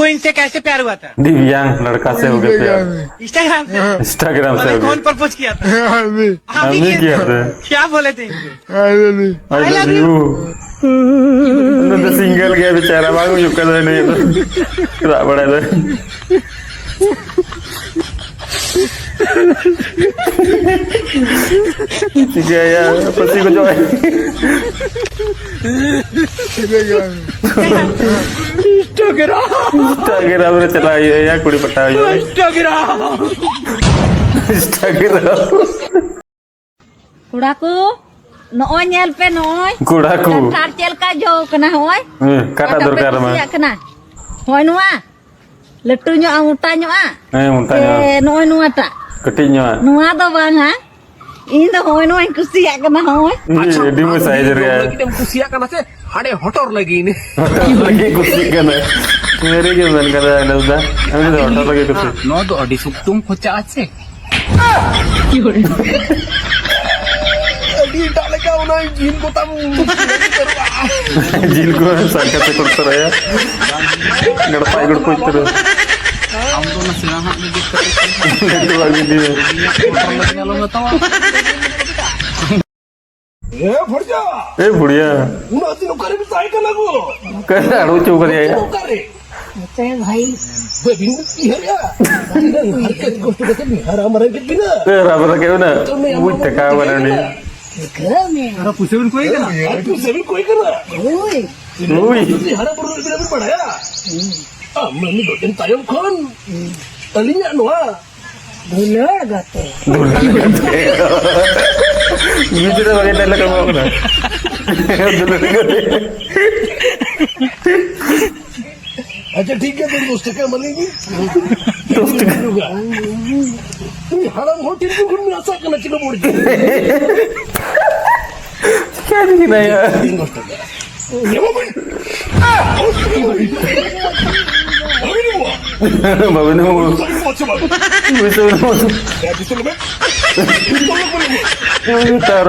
तुमको इनसे कैसे प्यार हुआ था? दिव्यांग लड़का से हो गया प्यार। इंस्टाग्राम से? इंस्टाग्राम से हो कौन गया। प्रपोज किया था? हम ही किया था। क्या बोले थे इनसे? I love you. तो सिंगल गया बेचारा मांगू चुका था नहीं तो बड़ा था। ठीक है यार पति को जो है इंस्टाग्राम में चला या कुड़ी पट्टा Instagram Kudaku, nooy nyel pe nooy. कुड़ाकू Tar cel ka jo kena hoy. kata durkar mah Siap kena. Hoy nua. Letu nyo ang utanyo ah. muntahnya Nooy nua ta. ketinya Nua to bang ha. Ini hoy nua yang kusiak kena hoy. di mu saya jadi ya kita kusiak kan aja ada hotor lagi ini lagi kusi kan मेरे के मन कर रहा है ना उधर अभी तो auto लगे कुछ no do di suktum kocha ace di tak lagi kau naik jin ko tamu जिल को संकट से कुछ रहा है गड़पाई गड़पाई तरह am to na sila hak ni dito itu lagi dia hotor lagi kalau nggak tahu eh बुढ़िया nanti lo kare bisa ikan aku कैसे अड़ू चुप कर ya kare Saya bhai. bingung iya ya harkat gostu kata ni haram haram kit bina rubber के ना वो टका बना नहीं Kami. harap pusing koi kana harap pusing koi kana Oi. Ui harap perlu bina bina pada ya ah mani do den tayong kon talinya noa Bular gate. ये तो लगे डर लगा हुआ ना अच्छा ठीक है तेरे दोस्त क्या मनेगी दोस्त haram hotel को घूमने आसा करना चिलो बोल के क्या दिखना यार तीन दोस्त का ये वो भाई अभी नहीं हुआ बाबू ने वो सही पहुंच चुका वो क्या दिसो लो मैं तार